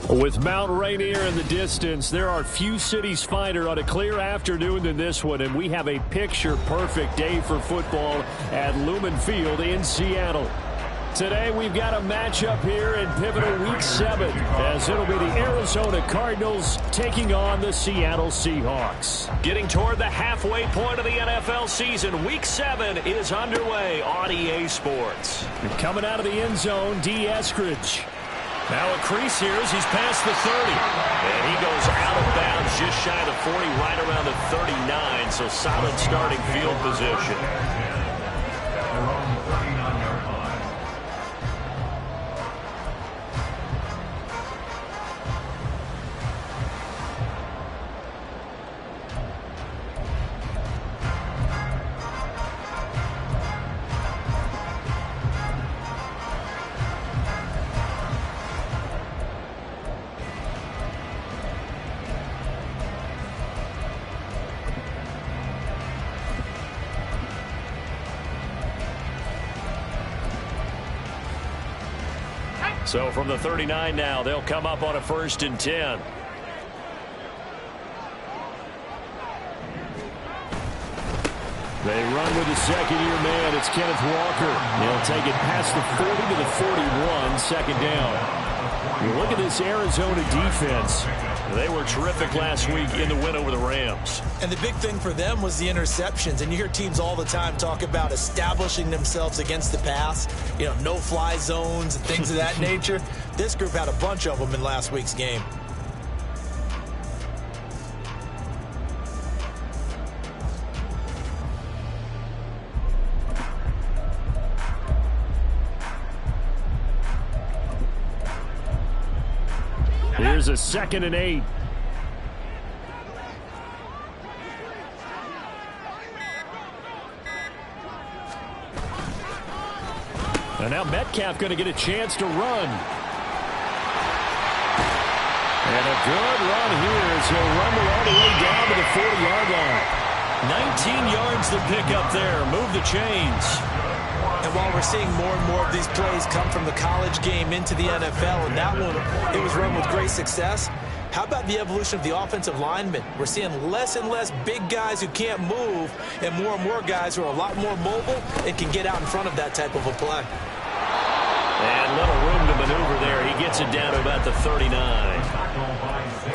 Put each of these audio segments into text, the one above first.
With Mount Rainier in the distance, there are few cities finer on a clear afternoon than this one, and we have a picture-perfect day for football at Lumen Field in Seattle. Today, we've got a matchup here in pivotal Week 7, as it'll be the Arizona Cardinals taking on the Seattle Seahawks. Getting toward the halfway point of the NFL season, Week 7 is underway on EA Sports. And coming out of the end zone, D. Eskridge. Now a crease here as he's past the 30. And he goes out of bounds just shy of the 40, right around the 39, so solid starting field position. So from the 39 now, they'll come up on a 1st and 10. They run with the second-year man. It's Kenneth Walker. They'll take it past the 40 to the 41, second down. You look at this Arizona defense. They were terrific last week in the win over the Rams. And the big thing for them was the interceptions. And you hear teams all the time talk about establishing themselves against the pass. You know, no-fly zones and things of that nature. This group had a bunch of them in last week's game. Here's a 2nd and 8. And now Metcalf going to get a chance to run. And a good run here as he'll rumble all the way down to the 40-yard line. 19 yards to pick up there. Move the chains. And while we're seeing more and more of these plays come from the college game into the NFL, and that one, it was run with great success, how about the evolution of the offensive linemen? We're seeing less and less big guys who can't move and more guys who are a lot more mobile and can get out in front of that type of a play. And little room to maneuver there. He gets it down to about the 39.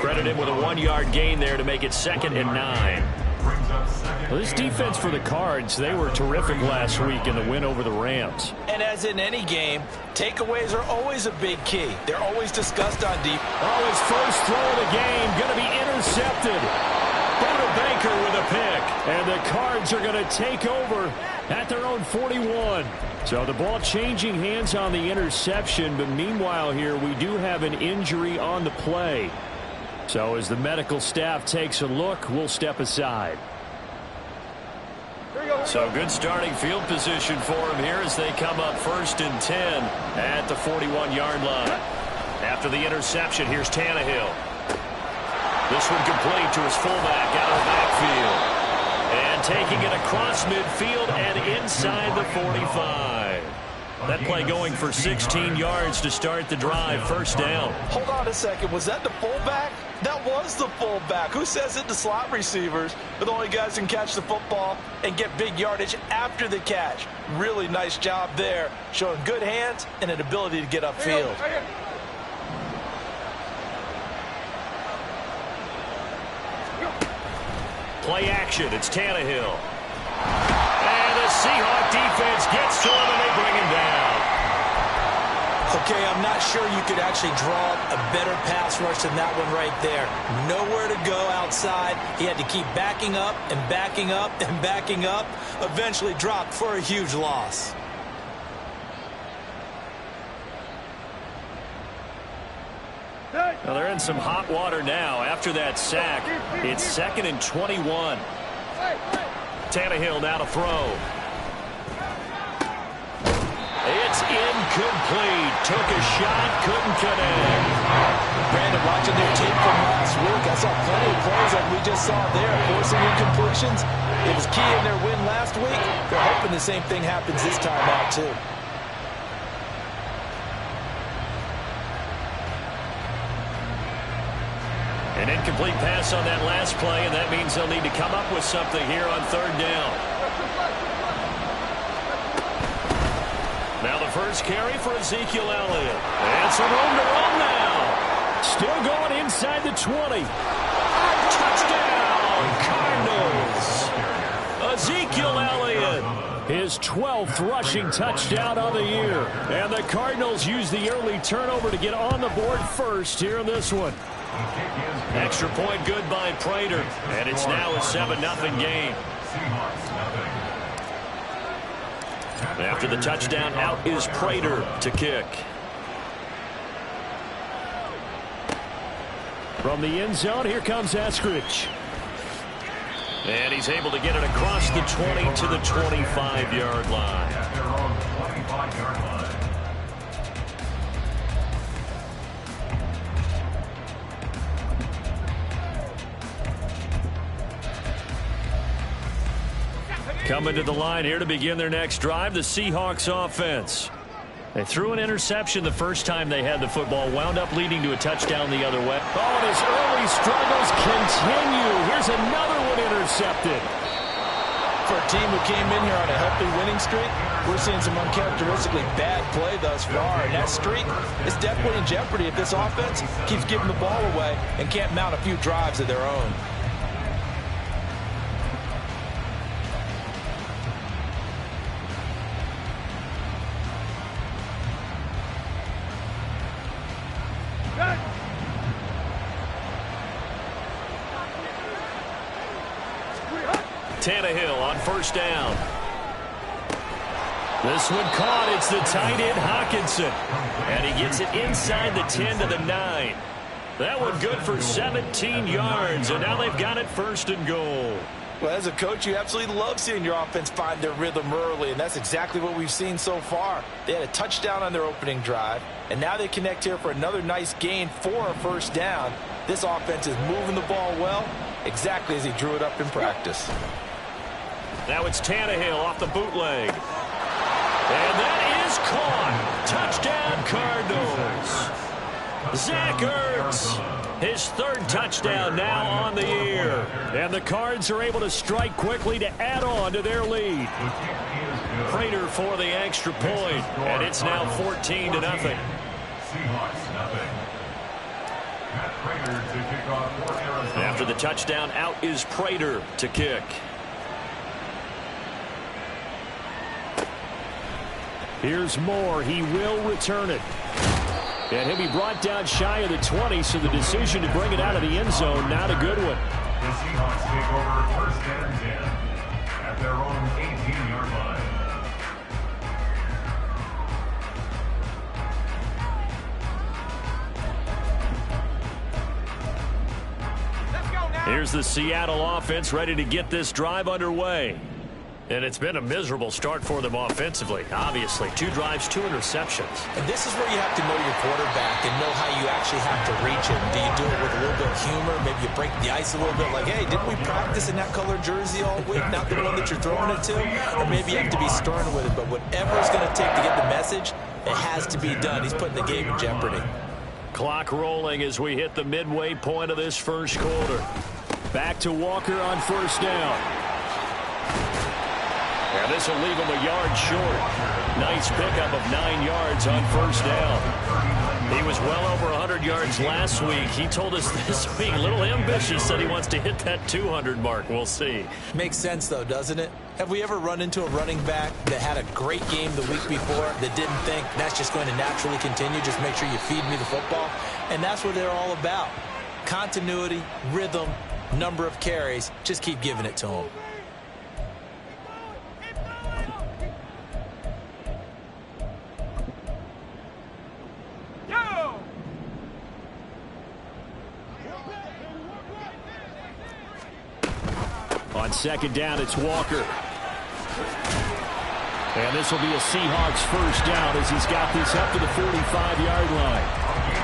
Credit him with a 1-yard gain there to make it 2nd and 9. Well, this defense for the Cards, they were terrific last week in the win over the Rams. And as in any game, takeaways are always a big key. They're always discussed on deep. Oh, his first throw of the game going to be intercepted. Buda Baker with a pick. And the Cards are going to take over at their own 41. So the ball changing hands on the interception, but meanwhile here we do have an injury on the play. So as the medical staff takes a look, we'll step aside. So good starting field position for him here as they come up 1st and 10 at the 41-yard line. After the interception, here's Tannehill. This one complete to his fullback out of the backfield. And taking it across midfield and inside the 45. That play going for 16 yards to start the drive, 1st down. Hold on a second. Was that the fullback? That was the fullback. Who says it to slot receivers? But the only guys who can catch the football and get big yardage after the catch. Really nice job there, showing good hands and an ability to get upfield. Play action. It's Tannehill. And the Seahawk defense gets to him and they bring him down. Okay, I'm not sure you could actually draw a better pass rush than that one right there. Nowhere to go outside. He had to keep backing up and backing up and backing up. Eventually dropped for a huge loss. Well, they're in some hot water now after that sack. It's 2nd and 21. Tannehill now to throw. It's incomplete. Took a shot, couldn't connect. Brandon, watching their tape from last week, I saw plenty of plays like we just saw there, forcing incompletions. It was key in their win last week. They're hoping the same thing happens this time out, too. An incomplete pass on that last play, and that means they'll need to come up with something here on third down. Now the first carry for Ezekiel Elliott. And some room to run now. Still going inside the 20. Touchdown, Cardinals. Ezekiel Elliott, his 12th rushing touchdown of the year. And the Cardinals use the early turnover to get on the board first here in this one. Extra point good by Prater. And it's now a 7-0 game. After the touchdown, out is Prater to kick. From the end zone, here comes Eskridge. And he's able to get it across the 20 to the 25-yard line. Coming to the line here to begin their next drive, the Seahawks offense. They threw an interception the first time they had the football, wound up leading to a touchdown the other way. Oh, and his early struggles continue. Here's another one intercepted. For a team who came in here on a healthy winning streak, we're seeing some uncharacteristically bad play thus far. And that streak is definitely in jeopardy if this offense keeps giving the ball away and can't mount a few drives of their own. Tannehill on first down. This one caught. It's the tight end Hockenson. And he gets it inside the 10 to the 9. That one good for 17 yards. And now they've got it first and goal. Well, as a coach, you absolutely love seeing your offense find their rhythm early, and that's exactly what we've seen so far. They had a touchdown on their opening drive, and now they connect here for another nice gain for a first down. This offense is moving the ball well, exactly as he drew it up in practice. Now it's Tannehill off the bootleg. And that is caught. Touchdown, Cardinals. Zach Ertz, his third touchdown now on the year. And the Cards are able to strike quickly to add on to their lead. Prater for the extra point, and it's now 14-0. After the touchdown, out is Prater to kick. Here's Moore. He will return it. And he'll be brought down shy of the 20, so the decision to bring it out of the end zone, not a good one. The Seahawks take over first and 10 at their own 18-yard line. Here's the Seattle offense ready to get this drive underway. And it's been a miserable start for them offensively. Obviously, 2 drives, 2 interceptions. And this is where you have to know your quarterback and know how you actually have to reach him. Do you do it with a little bit of humor? Maybe you break the ice a little bit like, hey, didn't we practice in that color jersey all week? Not the one that you're throwing it to? Or maybe you have to be stern with it. But whatever it's going to take to get the message, it has to be done. He's putting the game in jeopardy. Clock rolling as we hit the midway point of this first quarter. Back to Walker on first down. And this will leave him a yard short. Nice pickup of 9 yards on first down. He was well over 100 yards last week. He told us this week, a little ambitious, said he wants to hit that 200 mark. We'll see. Makes sense, though, doesn't it? Have we ever run into a running back that had a great game the week before that didn't think that's just going to naturally continue? Just make sure you feed me the football. And that's what they're all about. Continuity, rhythm, number of carries. Just keep giving it to them. On second down, it's Walker. And this will be a Seahawks first down as he's got this up to the 45-yard line.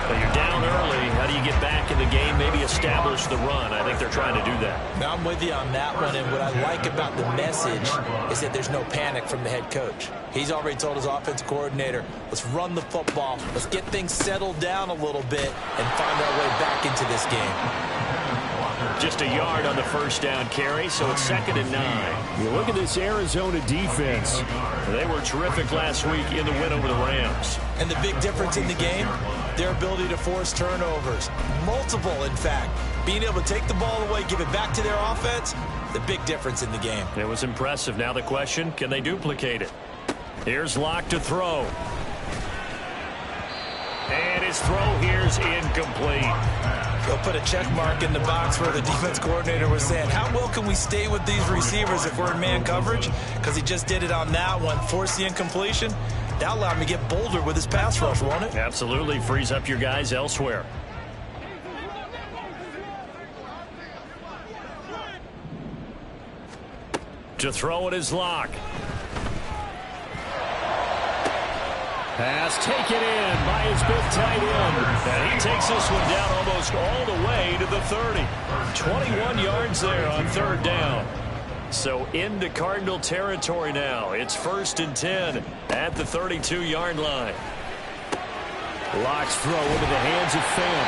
But you're down early. How do you get back in the game, maybe establish the run? I think they're trying to do that. Now I'm with you on that one, and what I like about the message is that there's no panic from the head coach. He's already told his offensive coordinator, let's run the football, let's get things settled down a little bit and find our way back into this game. Just a yard on the first down carry, so it's 2nd and 9. You look at this Arizona defense. They were terrific last week in the win over the Rams. And the big difference in the game, their ability to force turnovers. Multiple, in fact. Being able to take the ball away, give it back to their offense, the big difference in the game. It was impressive. Now the question, can they duplicate it? Here's Locke to throw. And his throw here's incomplete. They'll put a check mark in the box where the defense coordinator was saying, how well can we stay with these receivers if we're in man coverage? Because he just did it on that one, forced the incompletion. That allowed him to get bolder with his pass rush, won't it? Absolutely. Frees up your guys elsewhere. To throw it is Locke. Pass taken in by his big tight end. And he takes this one down almost all the way to the 30. 21 yards there on 3rd down. So into Cardinal territory now. It's 1st and 10 at the 32-yard line. Locke's throw into the hands of Fan.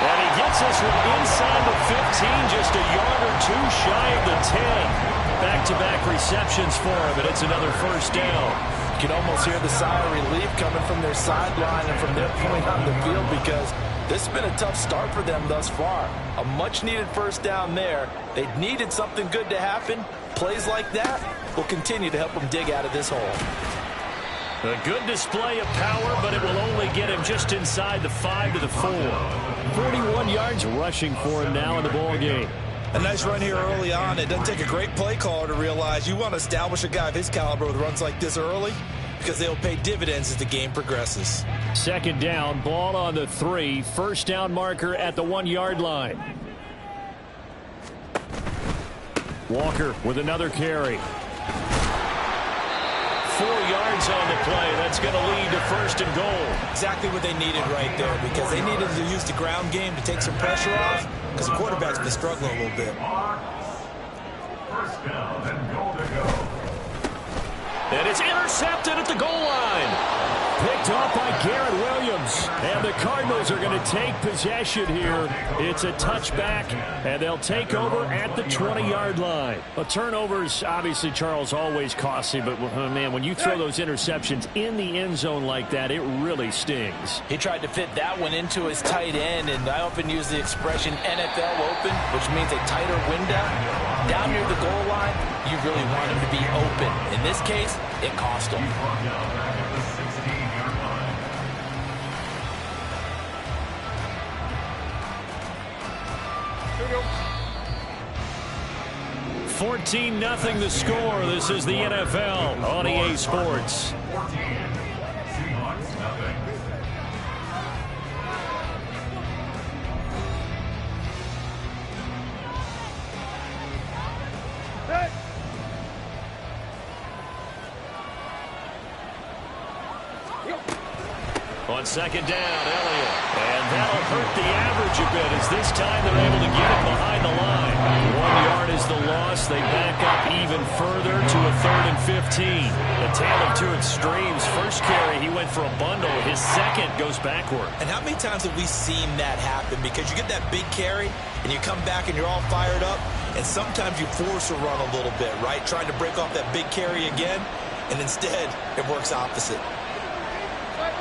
And he gets this one inside the 15, just a yard or two shy of the 10. Back-to-back receptions for him, and it's another 1st down. You can almost hear the sigh of relief coming from their sideline and from their point on the field because this has been a tough start for them thus far. A much-needed 1st down there. They needed something good to happen. Plays like that will continue to help them dig out of this hole. A good display of power, but it will only get him just inside the 5 to the 4. 41 yards rushing for him now in the ball game. A nice run here early on. It doesn't take a great play caller to realize you want to establish a guy of his caliber with runs like this early because they'll pay dividends as the game progresses. 2nd down, ball on the 3. 1st down marker at the 1-yard line. Walker with another carry. 4 yards on the play. That's going to lead to 1st and goal. Exactly what they needed right there because they needed to use the ground game to take some pressure off because the quarterback's been struggling a little bit. 1st down and goal to go. And it's intercepted at the goal line. Picked off by Garrett Williams. And the Cardinals are going to take possession here. It's a touchback, and they'll take over at the 20-yard line. A turnovers, obviously, Charles, always costly, but, man, when you throw those interceptions in the end zone like that, it really stings. He tried to fit that one into his tight end, and I often use the expression NFL open, which means a tighter window. Down near the goal line, you really want him to be open. In this case, it cost him. 14-0 the score. This is the NFL on EA Sports. 14. Seahawks, nothing. On 2nd down, Elliott. And that'll hurt the average a bit as this time they're able to get it behind the line. 1 yard is the loss. They back up even further to a 3rd and 15. A tale of two extremes. First carry, he went for a bundle. His second goes backward. And how many times have we seen that happen? Because you get that big carry, and you come back and you're all fired up, and sometimes you force a run a little bit, right? Trying to break off that big carry again, and instead it works opposite. Right.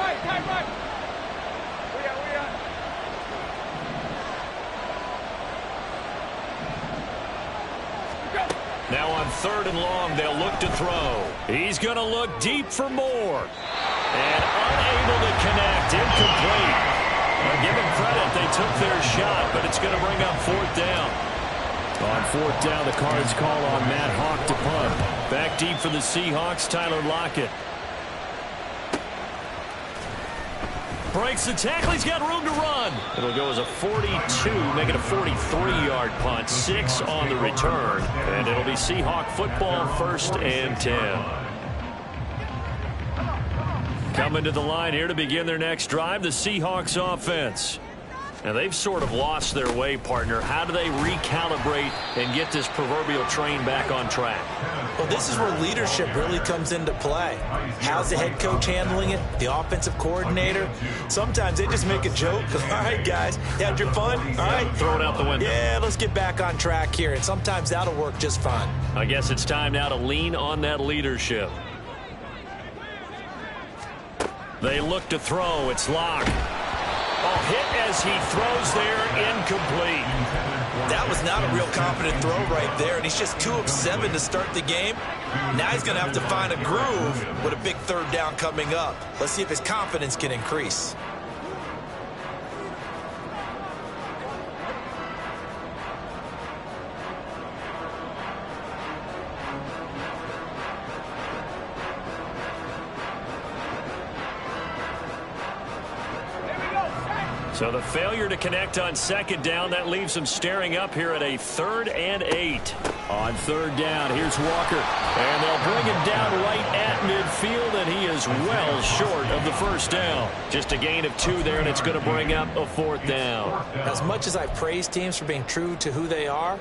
Now on 3rd and long, they'll look to throw. He's going to look deep for more. And unable to connect, incomplete. Well, give them credit, they took their shot, but it's going to bring up 4th down. On 4th down, the Cards call on Matt Hawk to punt. Back deep for the Seahawks, Tyler Lockett. Breaks the tackle. He's got room to run. It'll go as a 42, make it a 43-yard punt. 6 on the return. And it'll be Seahawk football, 1st and 10. Coming to the line here to begin their next drive, the Seahawks offense. Now, they've sort of lost their way, partner. How do they recalibrate and get this proverbial train back on track? Well, this is where leadership really comes into play. How's the head coach handling it? The offensive coordinator? Sometimes they just make a joke. All right, guys, you had your fun? All right. Throw it out the window. Yeah, let's get back on track here. And sometimes that'll work just fine. I guess it's time now to lean on that leadership. They look to throw. It's locked. Oh, hit as he throws there, incomplete. That was not a real confident throw right there, and he's just 2 of 7 to start the game. Now he's going to have to find a groove with a big 3rd down coming up. Let's see if his confidence can increase. So the failure to connect on 2nd down, that leaves them staring up here at a 3rd and 8. On 3rd down, here's Walker. And they'll bring him down right at midfield, and he is well short of the 1st down. Just a gain of 2 there, and it's going to bring up a 4th down. As much as I praise teams for being true to who they are,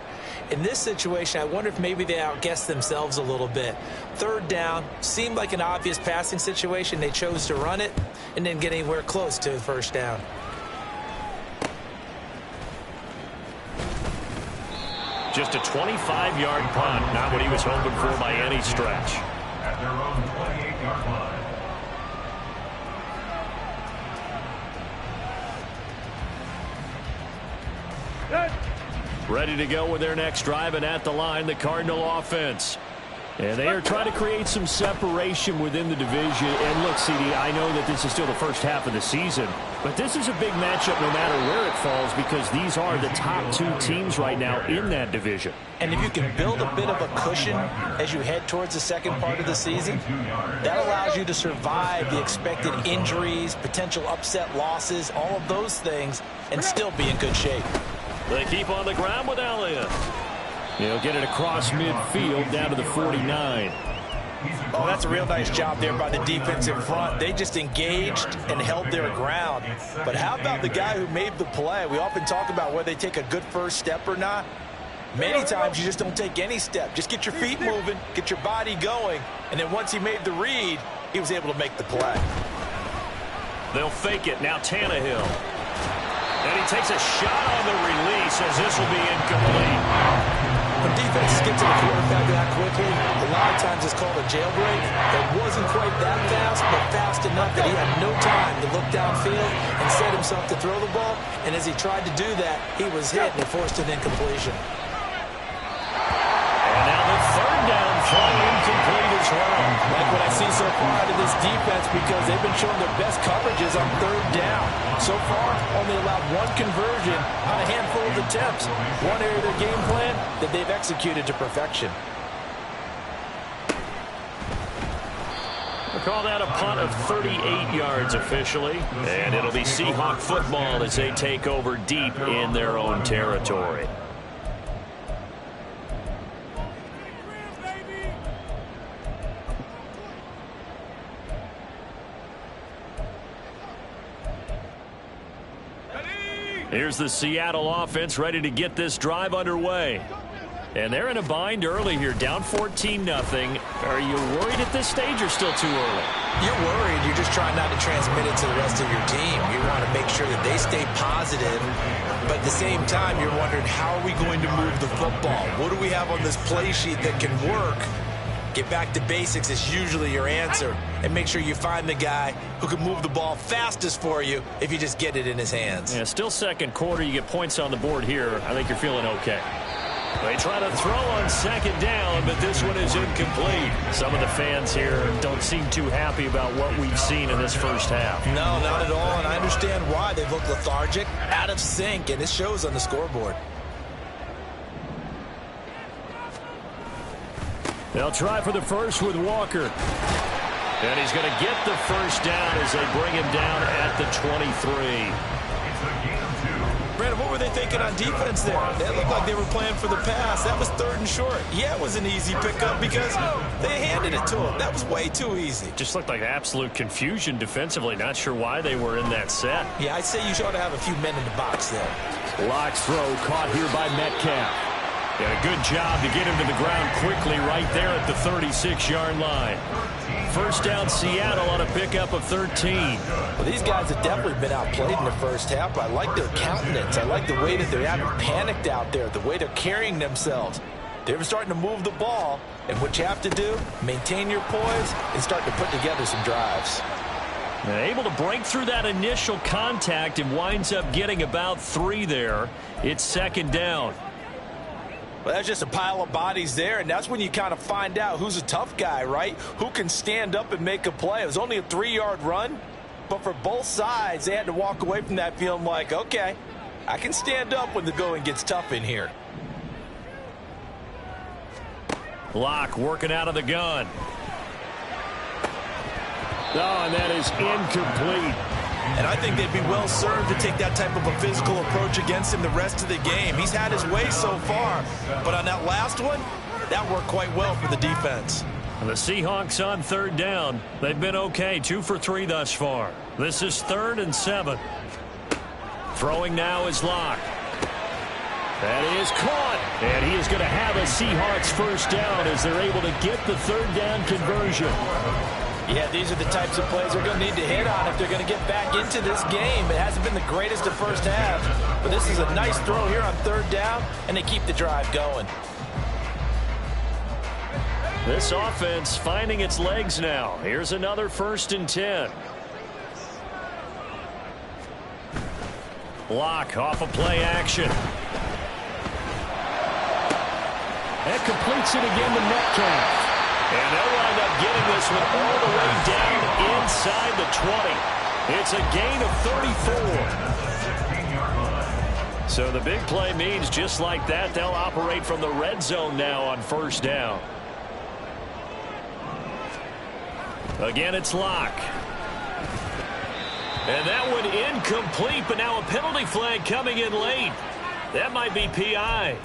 in this situation, I wonder if maybe they outguessed themselves a little bit. 3rd down seemed like an obvious passing situation. They chose to run it and didn't get anywhere close to the 1st down. Just a 25-yard punt, not what he was hoping for by any stretch. At their own 28-yard line. Ready to go with their next drive, and at the line, the Cardinal offense. And they are trying to create some separation within the division. And look, CD, I know that this is still the first half of the season, but this is a big matchup no matter where it falls, because these are the top 2 teams right now in that division. And if you can build a bit of a cushion as you head towards the second part of the season, that allows you to survive the expected injuries, potential upset losses, all of those things, and still be in good shape. They keep on the ground with Elliott. He'll get it across midfield down to the 49. Oh, that's a real nice job there by the defense in front. They just engaged and held their ground. But how about the guy who made the play? We often talk about whether they take a good first step or not. Many times you just don't take any step. Just get your feet moving, get your body going, and then once he made the read, he was able to make the play. They'll fake it. Now Tannehill. And he takes a shot on the release as this will be incomplete. When defenses get to the quarterback that quickly, a lot of times it's called a jailbreak. It wasn't quite that fast, but fast enough that he had no time to look downfield and set himself to throw the ball. And as he tried to do that, he was hit and forced an incompletion. And now the 3rd down throw incomplete as well. Like what I see so far out of this defense, because they've been showing their best coverages on 3rd down. So far, only allowed 1 conversion on a handful of attempts. One area of their game plan that they've executed to perfection. We'll call that a punt of 38 yards officially. And it'll be Seahawk football as they take over deep in their own territory. Here's the Seattle offense ready to get this drive underway. And they're in a bind early here, down 14-0. Are you worried at this stage or still too early? You're worried. You're just trying not to transmit it to the rest of your team. You want to make sure that they stay positive. But at the same time, you're wondering, how are we going to move the football? What do we have on this play sheet that can work? Get back to basics is usually your answer. And make sure you find the guy who can move the ball fastest for you if you just get it in his hands. Yeah, still 2nd quarter. You get points on the board here. I think you're feeling okay. They try to throw on 2nd down, but this one is incomplete. Some of the fans here don't seem too happy about what we've seen in this first half. No, not at all, and I understand why. They've looked lethargic, out of sync, and it shows on the scoreboard. They'll try for the first with Walker. And he's going to get the 1st down as they bring him down at the 23. Brandon, what were they thinking on defense there? They looked like they were playing for the pass. That was 3rd and short. Yeah, it was an easy pickup because they handed it to him. That was way too easy. Just looked like absolute confusion defensively. Not sure why they were in that set. Yeah, I'd say you ought to have a few men in the box there. Lock's throw caught here by Metcalf. And a good job to get him to the ground quickly right there at the 36-yard line. First down, Seattle on a pickup of 13. Well, these guys have definitely been outplayed in the first half, but I like their countenance. I like the way that they haven't panicked out there, the way they're carrying themselves. They're starting to move the ball, and what you have to do, maintain your poise and start to put together some drives. And able to break through that initial contact and winds up getting about 3 there. It's 2nd down. Well, that's just a pile of bodies there, and that's when you kind of find out who's a tough guy, right? Who can stand up and make a play. It was only a 3-yard run, but for both sides, they had to walk away from that feeling like, okay, I can stand up when the going gets tough in here. Lock working out of the gun. Oh, and that is incomplete. And I think they'd be well served to take that type of a physical approach against him the rest of the game. He's had his way so far, but on that last one, that worked quite well for the defense. And the Seahawks on 3rd down. They've been okay, 2 for 3 thus far. This is 3rd and 7. Throwing now is Lock. That is caught, and he is going to have a Seahawks first down as they're able to get the 3rd down conversion. Yeah, these are the types of plays they're going to need to hit on if they're going to get back into this game. It hasn't been the greatest of first half, but this is a nice throw here on 3rd down, and they keep the drive going. This offense finding its legs now. Here's another 1st and 10. Lock off a play action. That completes it again to Metcalf. And they'll wind up getting this one all the way down inside the 20. It's a gain of 34. So the big play means just like that, they'll operate from the red zone now on 1st down. Again, it's Lock. And that one incomplete, but now a penalty flag coming in late. That might be PI.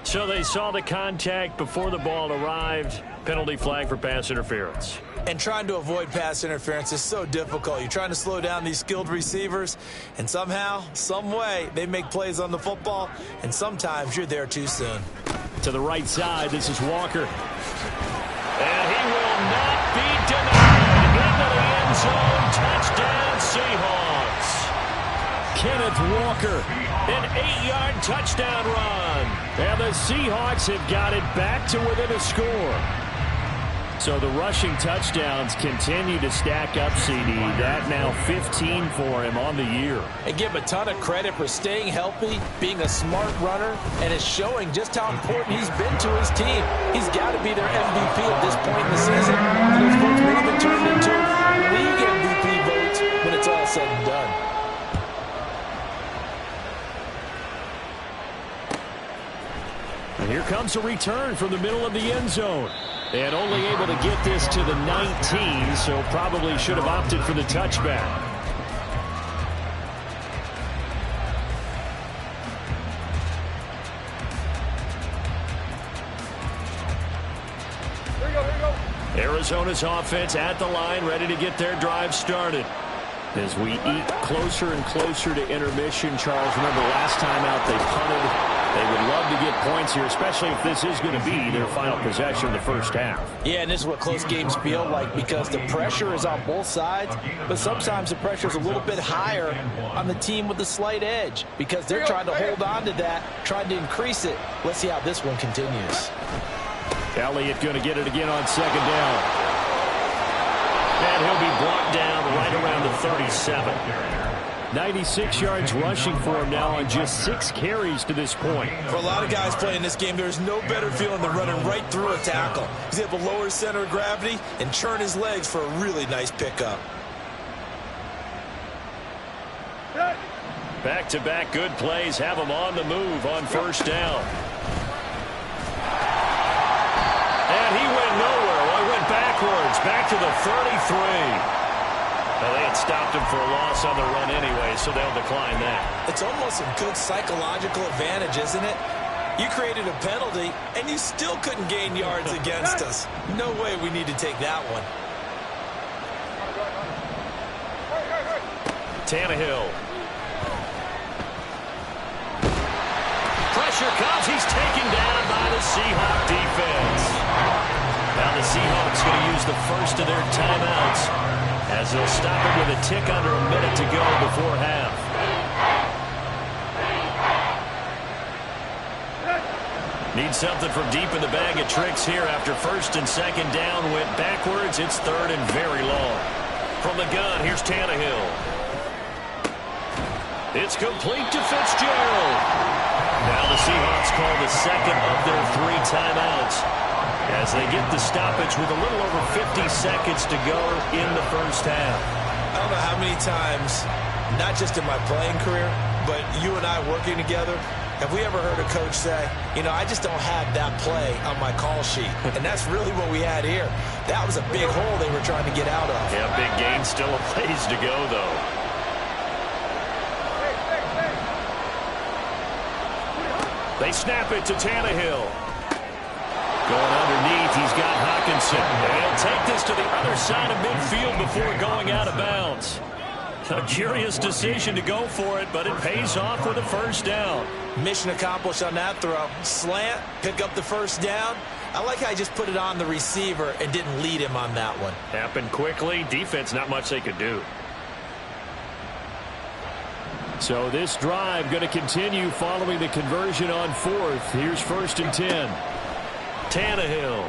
So they saw the contact before the ball arrived. Penalty flag for pass interference. And trying to avoid pass interference is so difficult. You're trying to slow down these skilled receivers, and somehow, some way, they make plays on the football, and sometimes you're there too soon. To the right side, this is Walker. And he will not be denied. Into the end zone. Touchdown, Seahawks. Kenneth Walker, an 8-yard touchdown run. And the Seahawks have got it back to within a score. So the rushing touchdowns continue to stack up, CD. That now 15 for him on the year. And give him a ton of credit for staying healthy, being a smart runner, and it's showing just how important he's been to his team. He's got to be their MVP at this point in the season. And those votes may even turn into league MVP votes when it's all said and done. And here comes a return from the middle of the end zone. And only able to get this to the 19, so probably should have opted for the touchback. Here we go. Arizona's offense at the line, ready to get their drive started. As we eat closer and closer to intermission, Charles, remember last time out they punted. They would love to get points here, especially if this is going to be their final possession of the first half. Yeah, and this is what close games feel like because the pressure is on both sides, but sometimes the pressure is a little bit higher on the team with the slight edge because they're trying to hold on to that, trying to increase it. Let's see how this one continues. Elliott going to get it again on 2nd down. And he'll be brought down right around the 37. 96 yards rushing for him now on just 6 carries to this point. For a lot of guys playing this game, there's no better feeling than running right through a tackle. He's able to lower his center of gravity and churn his legs for a really nice pickup. Back-to-back good plays have him on the move on 1st down. And he went nowhere. Well, he went backwards, back to the 33. Well, they had stopped him for a loss on the run anyway, so they'll decline that. It's almost a good psychological advantage, isn't it? You created a penalty, and you still couldn't gain yards against us. No way we need to take that one. Tannehill. Pressure comes. He's taken down by the Seahawk defense. Now the Seahawks going to use the first of their timeouts as they'll stop it with a tick under a minute to go before half. Need something from deep in the bag of tricks here after first and second down went backwards. It's third and very long. From the gun, here's Tannehill. It's complete to Fitzgerald. Now the Seahawks call the second of their 3 timeouts as they get the stoppage with a little over 50 seconds to go in the first half. I don't know how many times, not just in my playing career, but you and I working together, have we ever heard a coach say, you know, I just don't have that play on my call sheet? And that's really what we had here. That was a big hole they were trying to get out of. Yeah, big gain, still a ways to go, though. They snap it to Tannehill. Going underneath, he's got Hockenson. And he'll take this to the other side of midfield before going out of bounds. A curious decision to go for it, but it pays off with a first down. Mission accomplished on that throw. Slant, pick up the first down. I like how I just put it on the receiver and didn't lead him on that one. Happened quickly. Defense, not much they could do. So this drive going to continue following the conversion on 4th. Here's 1st and 10. Tannehill.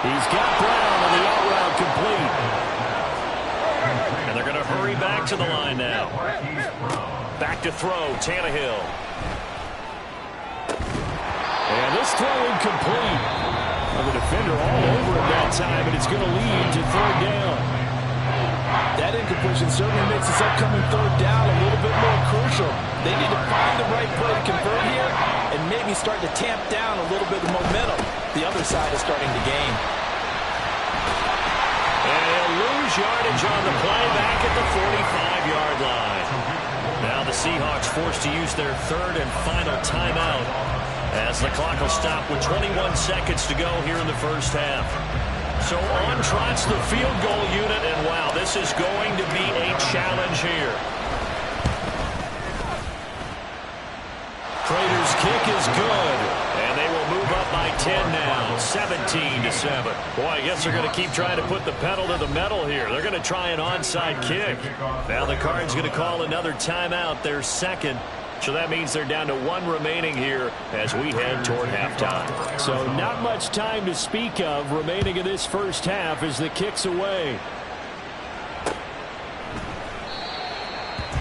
He's got Brown on the out route complete. And they're going to hurry back to the line now. Back to throw, Tannehill. And this throw incomplete. Well, the defender all over it that time, and it's going to lead to 3rd down. That incompletion certainly makes this upcoming 3rd down a little bit more crucial. They need to find the right play to convert here and maybe start to tamp down a little bit of momentum the other side is starting to gain. And he'll lose yardage on the play back at the 45-yard line. Now the Seahawks forced to use their 3rd and final timeout as the clock will stop with 21 seconds to go here in the first half. So on trots the field goal unit, and wow, this is going to be a challenge here. Prater's kick is good, and they will move up by 10 now, 17-7. Boy, I guess they're going to keep trying to put the pedal to the metal here. They're going to try an onside kick. Now the Cards going to call another timeout, their 2nd. So that means they're down to 1 remaining here as we head toward halftime. So not much time to speak of remaining in this first half as the kick's away.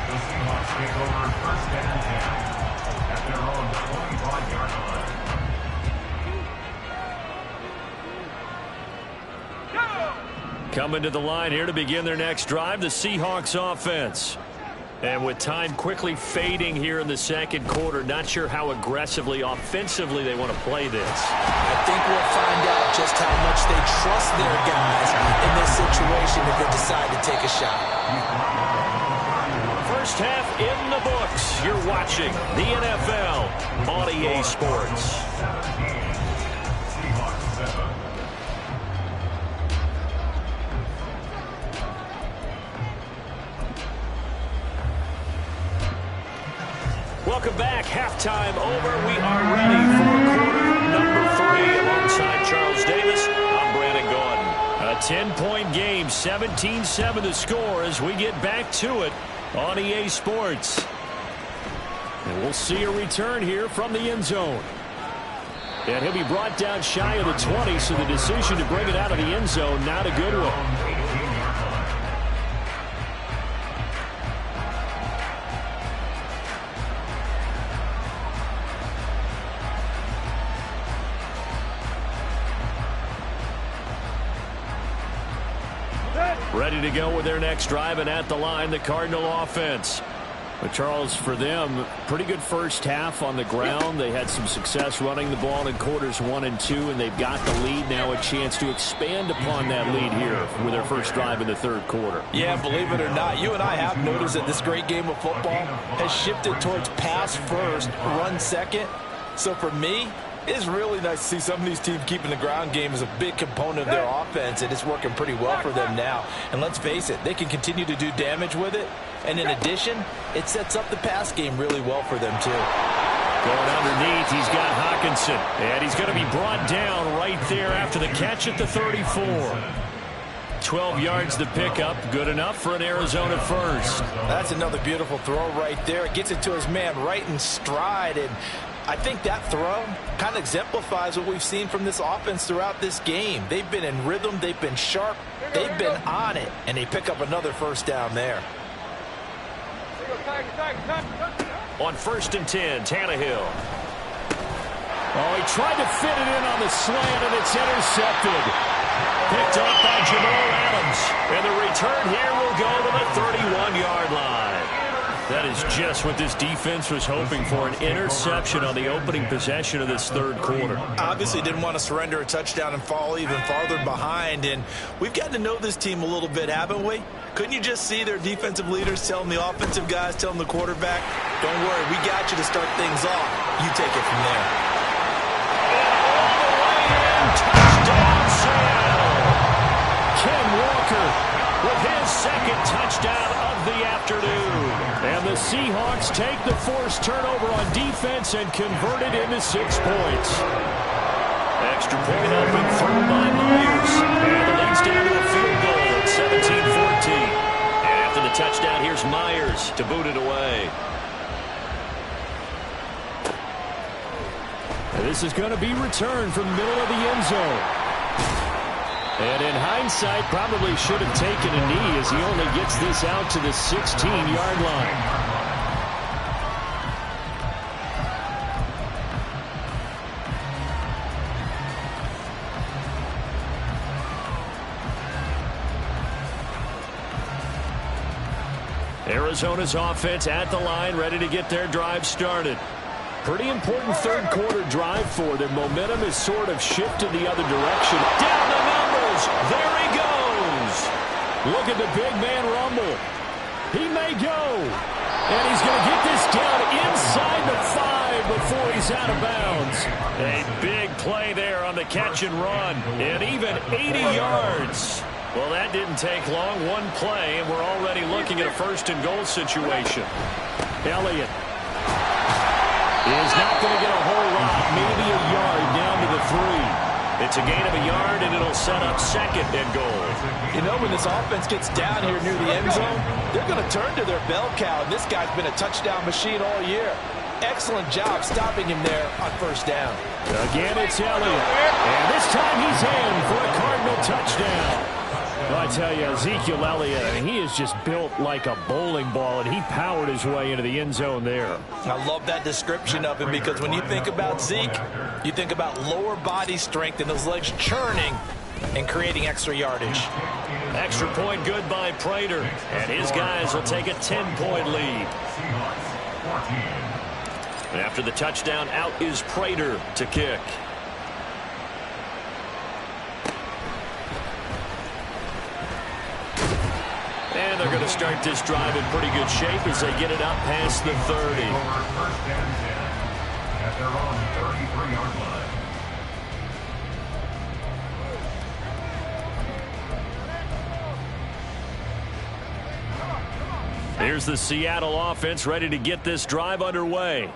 The Seahawks take over 1st and 10 at their own 25-yard line. Coming to the line here to begin their next drive, the Seahawks offense. And with time quickly fading here in the 2nd quarter, not sure how aggressively, offensively they want to play this. I think we'll find out just how much they trust their guys in this situation if they decide to take a shot. First half in the books. You're watching the NFL on EA Sports. Seahawks 7. Welcome back. Halftime over. We are ready for quarter number 3 alongside Charles Davis. I'm Brandon Gordon. A 10-point game, 17-7 the score as we get back to it on EA Sports. And we'll see a return here from the end zone. And he'll be brought down shy of the 20, so the decision to bring it out of the end zone, not a good one. Ready to go with their next drive, and at the line, the Cardinal offense. But Charles, for them, pretty good first half on the ground. They had some success running the ball in quarters 1 and 2, and they've got the lead now, a chance to expand upon that lead here with their first drive in the third quarter. Yeah, believe it or not, you and I have noticed that this great game of football has shifted towards pass first, run second. So for me, it's really nice to see some of these teams keeping the ground game as a big component of their offense, and it's working pretty well for them now. And let's face it, they can continue to do damage with it. And in addition, it sets up the pass game really well for them, too. Going underneath, he's got Hawkinson. And he's going to be brought down right there after the catch at the 34. 12 yards the pickup. Good enough for an Arizona first. That's another beautiful throw right there. It gets it to his man right in stride. And I think that throw kind of exemplifies what we've seen from this offense throughout this game. They've been in rhythm. They've been sharp. They've been on it. And they pick up another first down there. On 1st and 10, Tannehill. Oh, he tried to fit it in on the slant, and it's intercepted. Picked up by Jamal Adams. And the return here will go to the 31-yard line. That is just what this defense was hoping for, an interception on the opening possession of this third quarter. Obviously didn't want to surrender a touchdown and fall even farther behind. And we've gotten to know this team a little bit, haven't we? Couldn't you just see their defensive leaders telling the offensive guys, telling the quarterback, don't worry, we got you to start things off. You take it from there. All the way in, touchdown, Seattle. Ken Walker with his second touchdown of the afternoon. And the Seahawks take the forced turnover on defense and convert it into 6 points. Extra point up and through by Myers. And the lead's down to a field goal at 17-14. And after the touchdown, here's Myers to boot it away. And this is going to be returned from the middle of the end zone. And in hindsight, probably should have taken a knee as he only gets this out to the 16-yard line. Arizona's offense at the line, ready to get their drive started. Pretty important third quarter drive for them. Momentum has sort of shifted the other direction. Down the numbers. There he goes. Look at the big man rumble. He may go. And he's going to get this down inside the 5 before he's out of bounds. A big play there on the catch and run. And even 80 yards. Well, that didn't take long. One play, and we're already looking at a 1st and goal situation. Elliott is not going to get a whole lot, maybe a yard down to the 3. It's a gain of a yard, and it'll set up 2nd and goal. You know, when this offense gets down here near the end zone, they're going to turn to their bell cow, and this guy's been a touchdown machine all year. Excellent job stopping him there on 1st down. Again, it's Elliott, and this time he's in for a Cardinal touchdown. Well, I tell you, Ezekiel Elliott, I mean, he is just built like a bowling ball, and he powered his way into the end zone there. I love that description of him because when you think about Zeke, you think about lower body strength and those legs churning and creating extra yardage. Extra point good by Prater, and his guys will take a 10-point lead. And after the touchdown, out is Prater to kick. And they're going to start this drive in pretty good shape as they get it up past the 30. At their own 33-yard line. Here's the Seattle offense ready to get this drive underway.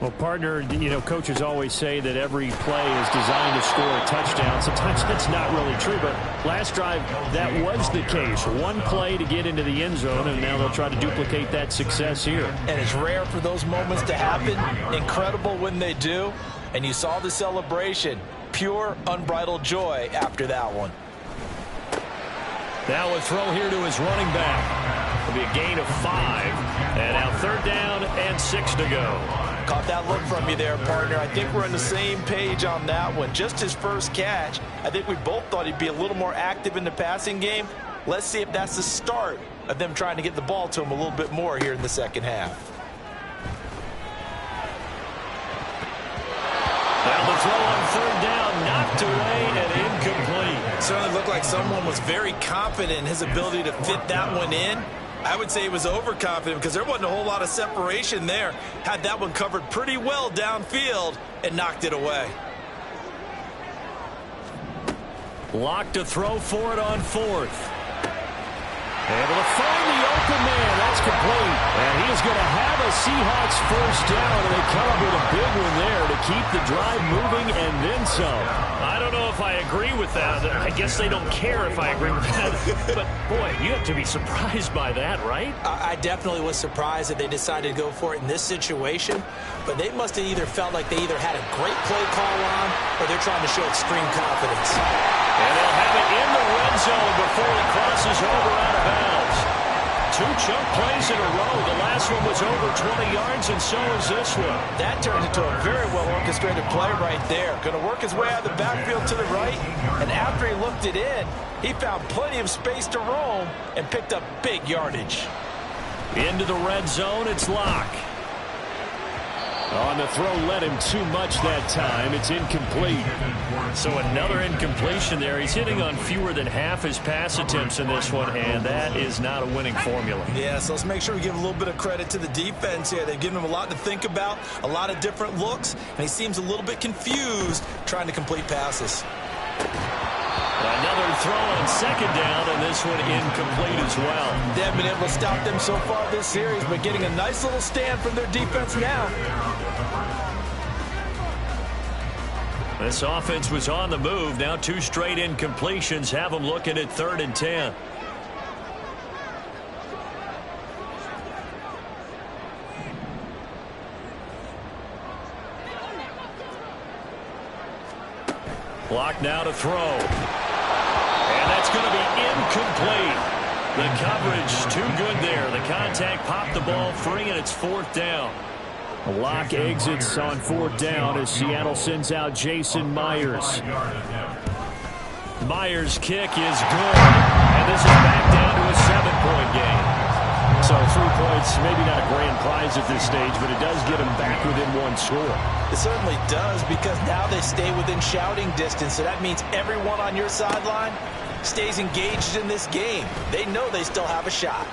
Well, partner, you know, coaches always say that every play is designed to score a touchdown. Sometimes that's not really true, but last drive, that was the case. One play to get into the end zone, and now they'll try to duplicate that success here. And it's rare for those moments to happen. Incredible when they do. And you saw the celebration. Pure, unbridled joy after that one. Now a throw here to his running back. It'll be a gain of 5. And now 3rd down and 6 to go. Caught that look from you there, partner. I think we're on the same page on that one. Just his first catch. I think we both thought he'd be a little more active in the passing game. Let's see if that's the start of them trying to get the ball to him a little bit more here in the second half. Now the throw on third down, knocked away and incomplete. Certainly looked like someone was very confident in his ability to fit that one in. I would say he was overconfident because there wasn't a whole lot of separation there. Had that one covered pretty well downfield and knocked it away. Locked to throw for it on fourth. Able to find the open man. That's complete. And he's going to have a Seahawks first down, and they come up with a big one there to keep the drive moving and then some. I don't know if I agree with that. I guess they don't care if I agree with that. But, boy, you have to be surprised by that, right? I definitely was surprised that they decided to go for it in this situation. But they must have either felt like they either had a great play call on or they're trying to show extreme confidence. And they'll have it in the red zone before he crosses over out of bounds. 2 chunk plays in a row. The last one was over 20 yards, and so is this one. That turned into a very well-orchestrated play right there. Going to work his way out of the backfield to the right, and after he looked it in, he found plenty of space to roam and picked up big yardage. Into the red zone, it's Locke. On the throw, led him too much that time. It's incomplete. So another incompletion there. He's hitting on fewer than half his pass attempts in this one, and that is not a winning formula. Yeah, so let's make sure we give a little bit of credit to the defense here. They've given him a lot to think about, a lot of different looks, and he seems a little bit confused trying to complete passes. Another throw on second down, and this one incomplete as well. They haven't been able to stop them so far this series, but getting a nice little stand from their defense now. This offense was on the move. Now 2 straight incompletions have them looking at 3rd and 10. Block now to throw. And that's going to be incomplete. The coverage too good there. The contact popped the ball free, and it's 4th down. Locke exits on 4th down as Seattle sends out Jason Myers. Myers' kick is good. And this is back down to a 7-point game. So 3 points, maybe not a grand prize at this stage, but it does get them back within 1 score. It certainly does, because now they stay within shouting distance. So that means everyone on your sideline stays engaged in this game. They know they still have a shot.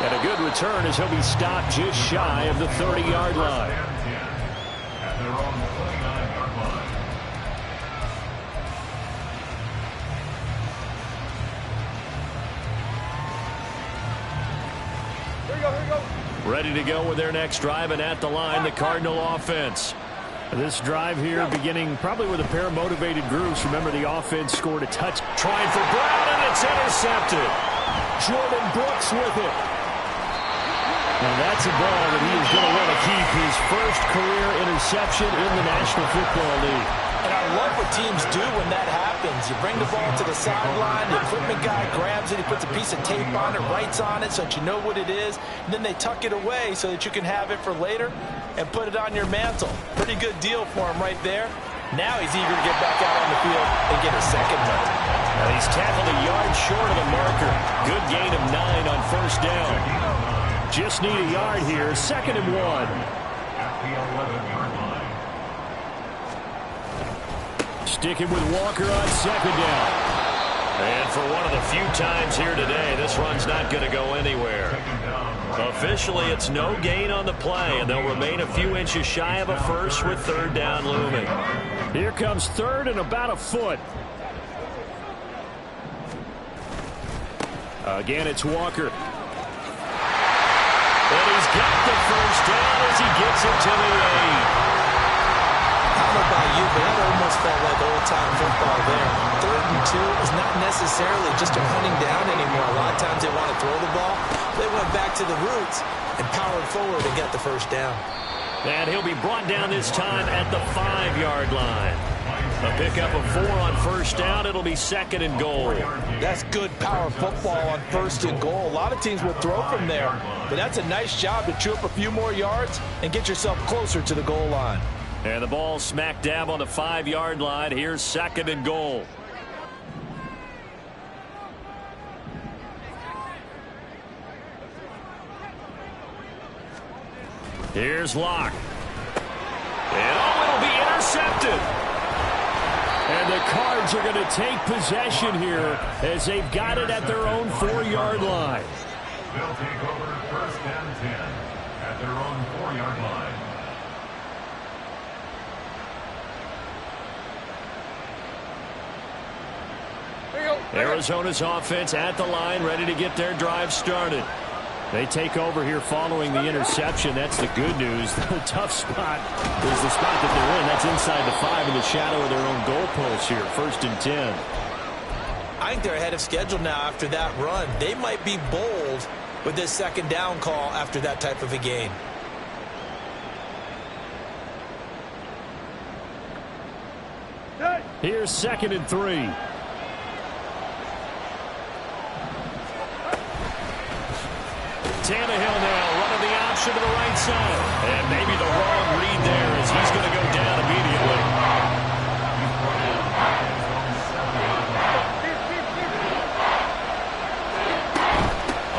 And a good return as he'll be stopped just shy of the 30-yard line. At their own 29-yard line. Ready to go with their next drive, and at the line, the Cardinal offense. This drive here beginning probably with a pair of motivated groups. Remember, the offense scored a touch. Trying for Brown, and it's intercepted. Jordan Brooks with it. And that's a ball that he is going to want to keep, his first career interception in the National Football League. And I love what teams do when that happens. You bring the ball to the sideline, the equipment guy grabs it, he puts a piece of tape on it, writes on it so that you know what it is, and then they tuck it away so that you can have it for later and put it on your mantle. Pretty good deal for him right there. Now he's eager to get back out on the field and get a second one. Now he's tackled a yard short of the marker. Good gain of 9 on first down. Just need a yard here, 2nd and 1. At the 11-yard line. Sticking with Walker on 2nd down. And for one of the few times here today, this run's not going to go anywhere. Officially, it's no gain on the play, and they'll remain a few inches shy of a first with 3rd down looming. Here comes 3rd and about a foot. Again, it's Walker. And he's got the first down as he gets it to the 8. I don't know about you, but that almost felt like old-time football there. 3rd and 2 is not necessarily just a running down anymore. A lot of times they want to throw the ball. They went back to the roots and powered forward and got the first down. And he'll be brought down this time at the 5-yard line. A pickup of 4 on first down. It'll be 2nd and goal. That's good power football on 1st and goal. A lot of teams will throw from there, but that's a nice job to chew up a few more yards and get yourself closer to the goal line. And the ball smack dab on the 5-yard line. Here's 2nd and goal. Here's Locke. And it'll be intercepted. And the Cards are going to take possession here as they've got it at their own 4-yard line. They'll take over 1st and 10 at their own 4-yard line. Arizona's offense at the line, ready to get their drive started. They take over here following the interception. That's the good news. The tough spot is the spot that they're in. That's inside the 5 in the shadow of their own goalpost here. 1st and 10. I think they're ahead of schedule now after that run. They might be bold with this 2nd down call after that type of a game. Here's 2nd and 3. Tannehill now running the option to the right side. And maybe the wrong read there as he's going to go down immediately.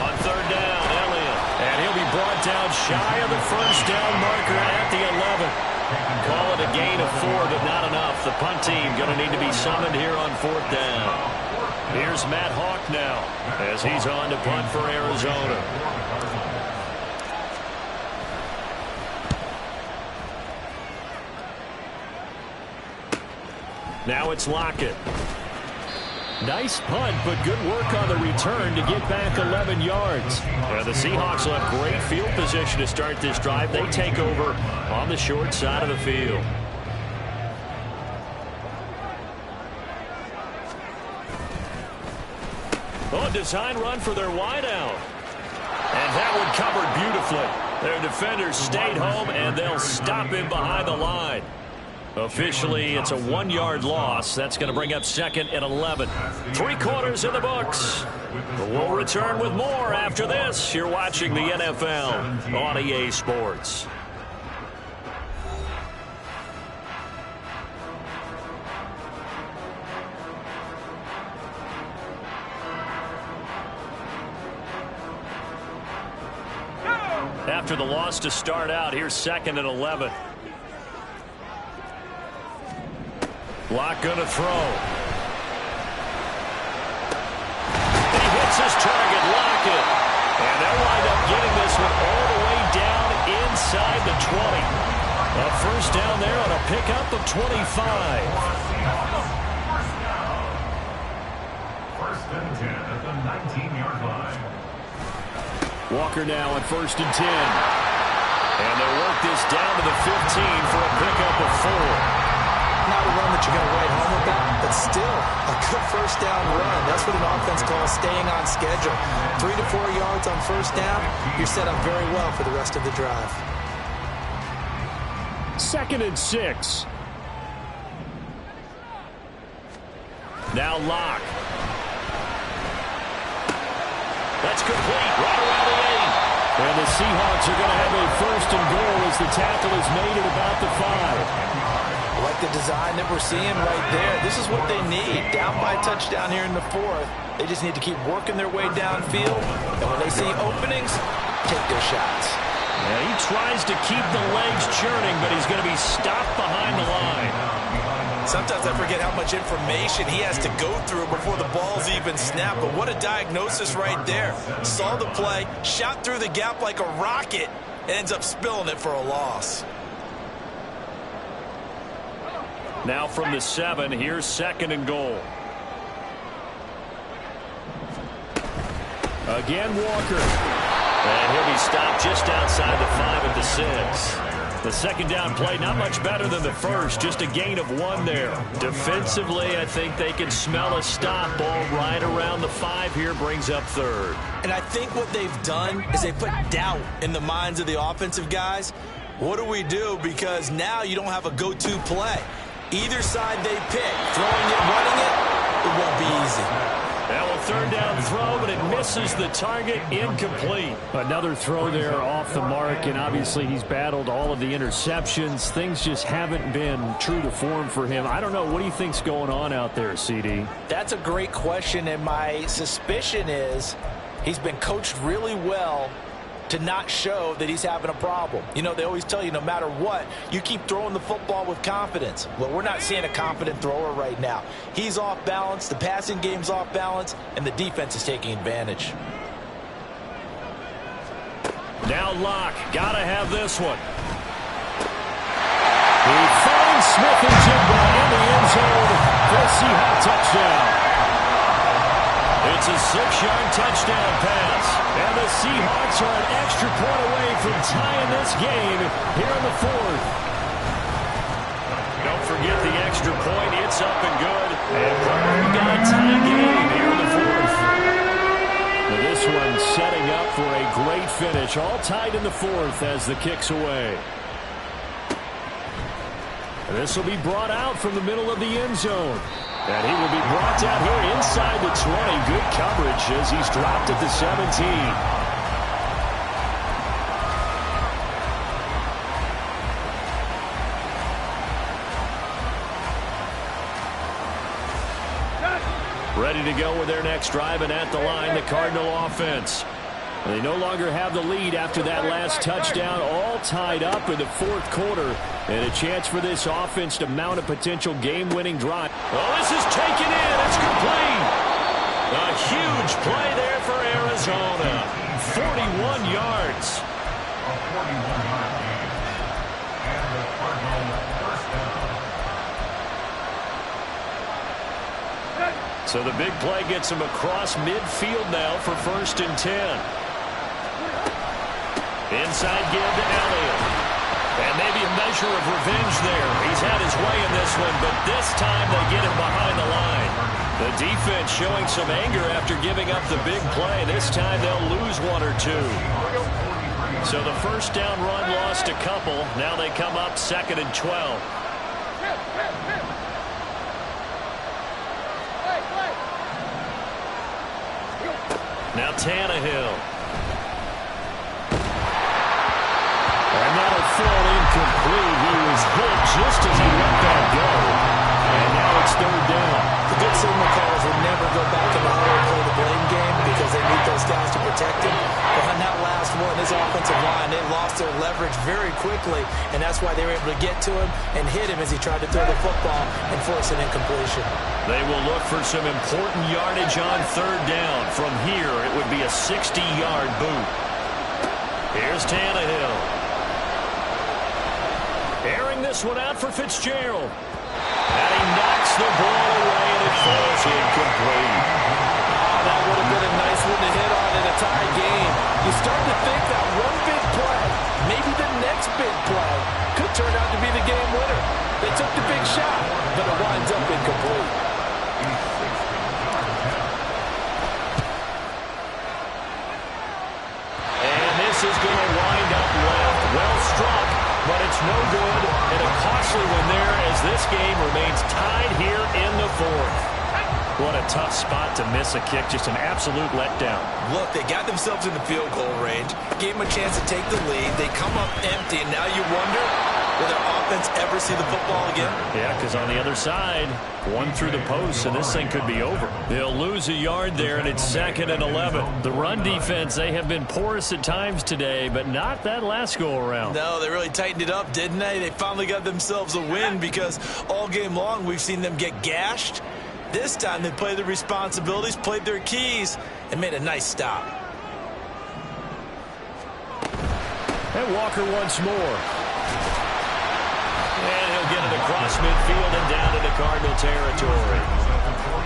On 3rd down, Elliott. And he'll be brought down shy of the 1st down marker at the 11. Call it a gain of 4, but not enough. The punt team going to need to be summoned here on 4th down. Here's Matt Hawk now as he's on to punt for Arizona. Now it's Lockett. Nice punt, but good work on the return to get back 11 yards. The Seahawks will have great field position to start this drive. They take over on the short side of the field. Oh, design run for their wideout. And that one covered beautifully. Their defenders stayed home, and they'll stop him behind the line. Officially, it's a 1-yard loss. That's going to bring up 2nd and 11. 3 quarters in the books. We'll return with more after this. You're watching the NFL on EA Sports. After the loss to start out, here's 2nd and 11. Locke going to throw. He hits his target, Lockett. And they'll wind up getting this one all the way down inside the 20. A 1st down there on a pickup of 25. 1st and 10 at the 19-yard line. Walker now at 1st and 10. And they'll work this down to the 15 for a pickup of 4. Not a run that you're going to write home about, but still a good 1st down run. That's what an offense calls staying on schedule. 3 to 4 yards on 1st down, you're set up very well for the rest of the drive. 2nd and 6. Now Locke. That's complete right around the 8. And the Seahawks are going to have a 1st and goal as the tackle is made at about the 5. Like the design that we're seeing right there. This is what they need. Down by a touchdown here in the 4th. They just need to keep working their way downfield. And when they see openings, take their shots. Yeah, he tries to keep the legs churning, but he's going to be stopped behind the line. Sometimes I forget how much information he has to go through before the ball's even snapped. But what a diagnosis right there. Saw the play, shot through the gap like a rocket, and ends up spilling it for a loss. Now from the 7, here's 2nd and goal. Again, Walker. And he'll be stopped just outside the 5 at the 6. The 2nd down play, not much better than the 1st, just a gain of 1 there. Defensively, I think they can smell a stop. Ball right around the 5 here, brings up 3rd. And I think what they've done is they put doubt in the minds of the offensive guys. What do we do? Because now you don't have a go-to play. Either side they pick, throwing it, running it won't be easy. Now a 3rd down throw, but it misses the target, incomplete. Another throw there off the mark, and obviously he's battled all of the interceptions. Things just haven't been true to form for him. I don't know. What do you think's going on out there, CD? That's a great question, and my suspicion is he's been coached really well to not show that he's having a problem. You know, they always tell you no matter what, you keep throwing the football with confidence. Well, we're not seeing a confident thrower right now. He's off balance, the passing game's off balance, and the defense is taking advantage. Now Locke, gotta have this one. He finds Smith and Jigba in the end zone for a Seahawk touchdown. It's a 6-yard touchdown pass. And the Seahawks are an extra point away from tying this game here in the fourth. Don't forget the extra point. It's up and good. And we got a tie game here in the fourth. Now this one setting up for a great finish. All tied in the fourth as the kick's away. And this will be brought out from the middle of the end zone. And he will be brought down here inside the 20. Good coverage as he's dropped at the 17. Ready to go with their next drive, and at the line, the Cardinal offense. They no longer have the lead after that last touchdown, all tied up in the fourth quarter, and a chance for this offense to mount a potential game-winning drive. Oh, this is taken in. It's complete. A huge play there for Arizona. 41 yards. A 41-yard gain. And the Cardinal first down. So the big play gets him across midfield now for 1st and 10. Inside give to Elliott. And maybe a measure of revenge there. He's had his way in this one, but this time they get him behind the line. The defense showing some anger after giving up the big play. This time they'll lose one or two. So the first down run lost a couple. Now they come up 2nd and 12. Now Tannehill. And that'll fall incomplete. He was hit just as he let that go. And now it's 3rd down. The good signal callers would never go back in the huddle and play the blame game because they need those guys to protect him. But on that last one, his offensive line, they lost their leverage very quickly, and that's why they were able to get to him and hit him as he tried to throw the football and force an incompletion. They will look for some important yardage on 3rd down. From here, it would be a 60-yard boot. Here's Tannehill. Airing this one out for Fitzgerald. And he knocks the ball away, and it falls incomplete. Oh, that would have been a nice one to hit on in a tie game. You start to think that one big play, maybe the next big play, could turn out to be the game winner. They took the big shot, but it winds up incomplete. And this is going to wind up left. Well struck, but it's no good. And a costly one there as this game remains tied here in the fourth. What a tough spot to miss a kick. Just an absolute letdown. Look, they got themselves in the field goal range, gave them a chance to take the lead. They come up empty, and now you wonder, will their offense ever see the football again? Yeah, because on the other side, one through the post, and this thing could be over. They'll lose a yard there, and it's 2nd and 11. The run defense, they have been porous at times today, but not that last go-around. No, they really tightened it up, didn't they? They finally got themselves a win because all game long we've seen them get gashed. This time they played their responsibilities, played their keys, and made a nice stop. And Walker once more. And he'll get it across midfield and down into Cardinal territory.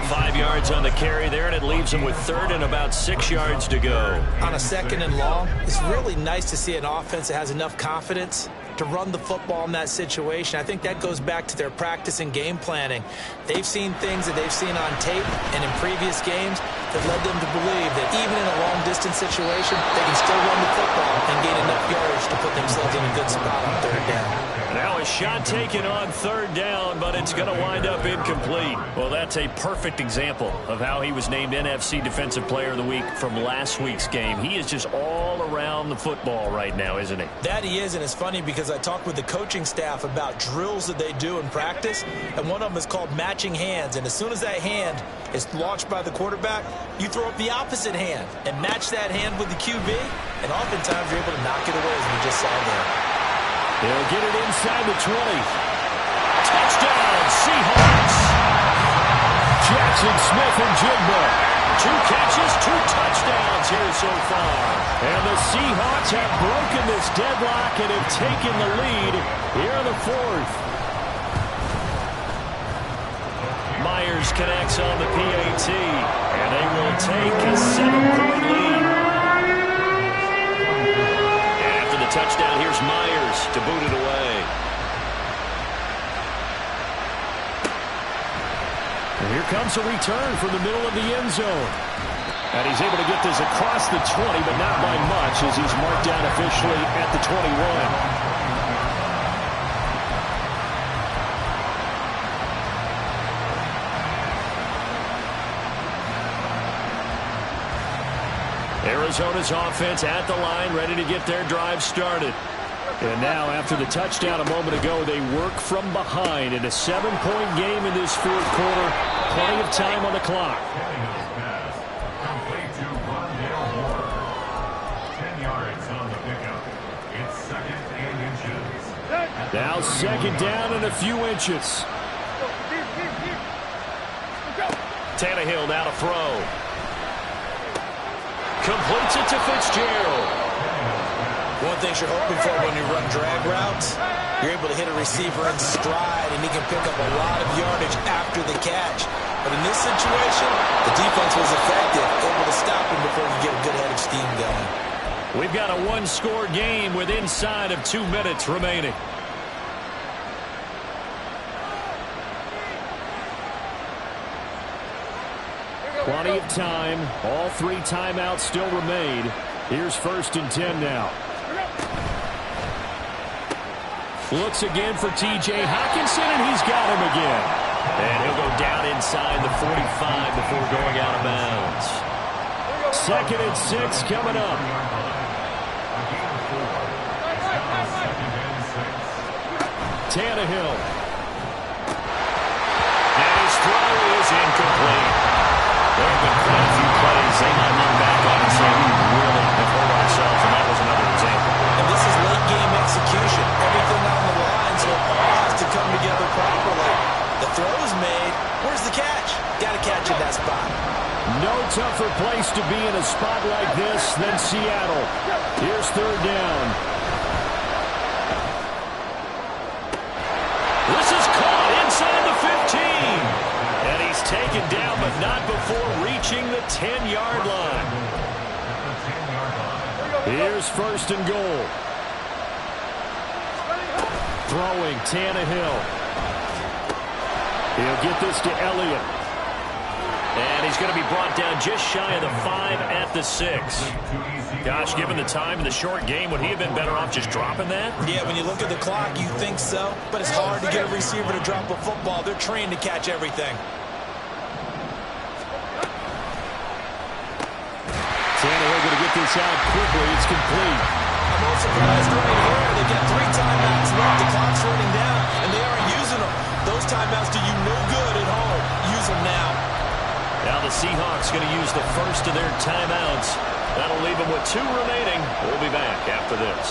5 yards on the carry there, and it leaves him with 3rd and about 6 yards to go. On a 2nd and long, it's really nice to see an offense that has enough confidence to run the football in that situation. I think that goes back to their practice and game planning. They've seen things that they've seen on tape and in previous games that led them to believe that even in a long-distance situation, they can still run the football and gain enough yardage to put themselves in a good spot on 3rd down. Now a shot taken on 3rd down, but it's going to wind up incomplete. Well, that's a perfect example of how he was named NFC Defensive Player of the Week from last week's game. He is just all around the football right now, isn't he? That he is, and it's funny because I talked with the coaching staff about drills that they do in practice, and one of them is called matching hands. And as soon as that hand is launched by the quarterback, you throw up the opposite hand and match that hand with the QB, and oftentimes you're able to knock it away, as we just saw there. They'll get it inside the 20. Touchdown, Seahawks! Jackson Smith and Jigba. 2 catches, 2 touchdowns here so far. And the Seahawks have broken this deadlock and have taken the lead here in the 4th. Myers connects on the PAT, and they will take a 7-point lead. And after the touchdown, here's Myers to boot it away. And here comes a return from the middle of the end zone. And he's able to get this across the 20, but not by much, as he's marked down officially at the 21. Arizona's offense at the line, ready to get their drive started. And now, after the touchdown a moment ago, they work from behind in a 7-point game in this 4th quarter. Plenty of time on the clock. Complete to Rondale Moore. 10 yards on the pickup. It's 2nd and inches. Now 2nd down and a few inches. Tannehill now to throw. Completes it to Fitzgerald. One thing you're hoping for when you run drag routes, you're able to hit a receiver in stride, and he can pick up a lot of yardage after the catch. But in this situation, the defense was effective, able to stop him before you get a good head of steam going. We've got a 1-score game with inside of 2 minutes remaining. Plenty of time. All 3 timeouts still remain. Here's 1st and 10 now. Looks again for T.J. Hockenson, and he's got him again. And he'll go down inside the 45 before going out of bounds. 2nd and 6 coming up. Tannehill. And his throw is incomplete. There have been quite a few plays they might look back on and say, we really have hurt ourselves, and that was another example. And this is late game execution. Everything on the line, so it all has to come together properly. The throw is made. Where's the catch? Got to catch in that spot. No tougher place to be in a spot like this than Seattle. Here's 3rd down. This is caught inside the 15. And he's taken down, but not before reaching the 10-yard line. Here's 1st and goal. Throwing Tannehill. He'll get this to Elliott. And he's going to be brought down just shy of the 5 at the 6. Gosh, given the time in the short game, would he have been better off just dropping that? Yeah, when you look at the clock, you think so. But it's hard to get a receiver to drop a football. They're trained to catch everything. Tannehill going to get this out quickly. It's complete. I'm most surprised right here. They get 3 timeouts left. The clock's running down, and they aren't using them. Those timeouts do you no good at home. Use them now. Now the Seahawks going to use the first of their timeouts. That'll leave them with 2 remaining. We'll be back after this.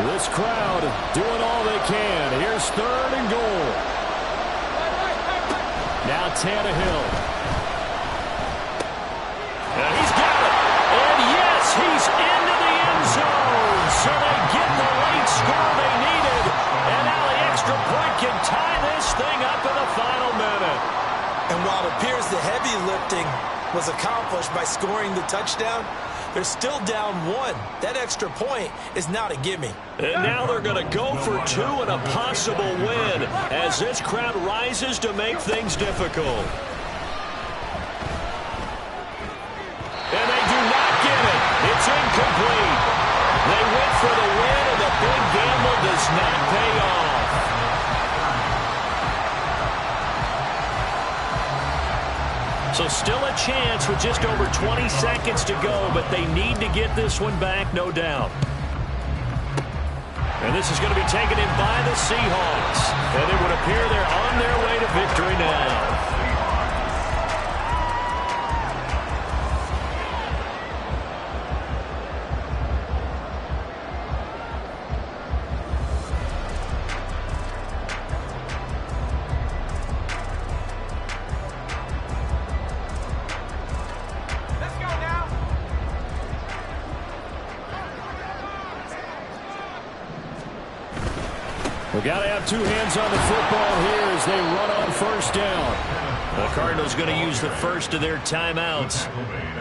This crowd doing all they can. Here's 3rd and goal. Now Tannehill. And he's got it. And yes, he's into the end zone. So they get the late score they needed. And now the extra point can tie this thing up in the final minute. And while it appears the heavy lifting was accomplished by scoring the touchdown, they're still down 1. That extra point is not a gimme. And now they're going to go for 2 and a possible win as this crowd rises to make things difficult. And they do not get it. It's incomplete. They went for the win, and the big gamble does not pay off. So still a chance with just over 20 seconds to go, but they need to get this one back, no doubt. And this is going to be taken in by the Seahawks. And it would appear they're on their way to victory now. We've got to have two hands on the football here as they run on first down. The Cardinals going to use the first of their timeouts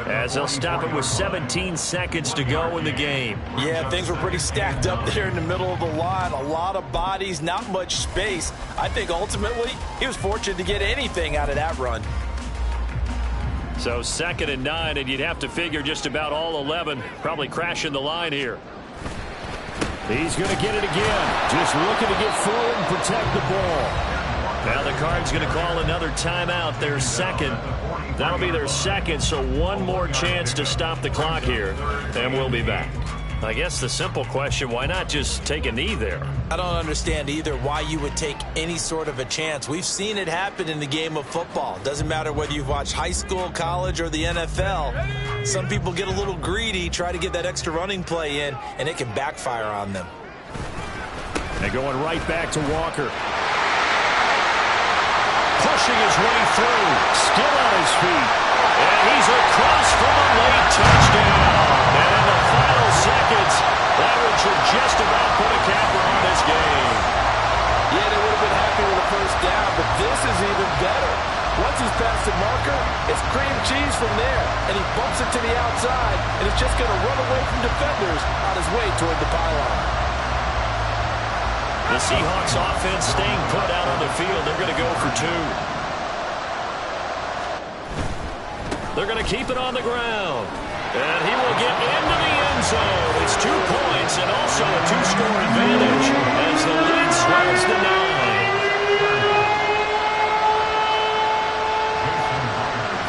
as they'll stop it with 17 seconds to go in the game. Yeah, things were pretty stacked up there in the middle of the line. A lot of bodies, not much space. I think ultimately he was fortunate to get anything out of that run. So 2nd and 9, and you'd have to figure just about all 11 probably crashing the line here. He's going to get it again. Just looking to get forward and protect the ball. Now the Cards going to call another timeout, their second. That'll be their second, so one more chance to stop the clock here, and we'll be back. I guess the simple question, why not just take a knee there? I don't understand either why you would take any sort of a chance. We've seen it happen in the game of football. Doesn't matter whether you've watched high school, college, or the NFL. Some people get a little greedy, try to get that extra running play in, and it can backfire on them. And going right back to Walker. Pushing his way through, still on his feet. And he's across for a late touchdown. And in the final seconds, that would just about put a capper on this game. Yeah, they would have been happy with a first down, but this is even better. Once he's past the marker, it's cream cheese from there. And he bumps it to the outside, and it's just going to run away from defenders on his way toward the pylon. The Seahawks offense staying put out on the field. They're going to go for 2. They're going to keep it on the ground. And he will get into the end zone. It's 2 points and also a 2-score advantage as the lead swells to 9.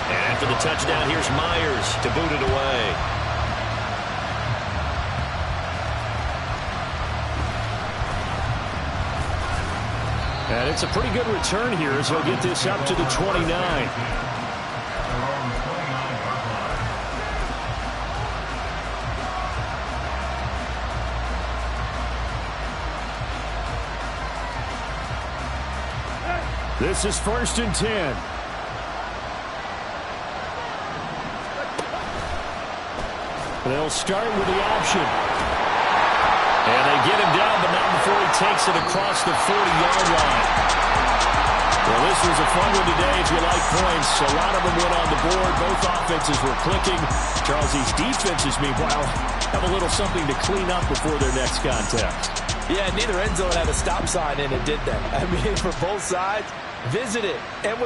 And after the touchdown, here's Myers to boot it away. And it's a pretty good return here as he'll get this up to the 29. This is 1st and 10. They'll start with the option. And they get him down, but not before he takes it across the 40-yard line. Well, this was a fun one today if you like points. A lot of them went on the board. Both offenses were clicking. Charles, these defenses, meanwhile, have a little something to clean up before their next contest. Yeah, neither end zone had a stop sign in it, did they? I mean, for both sides, visit it. And with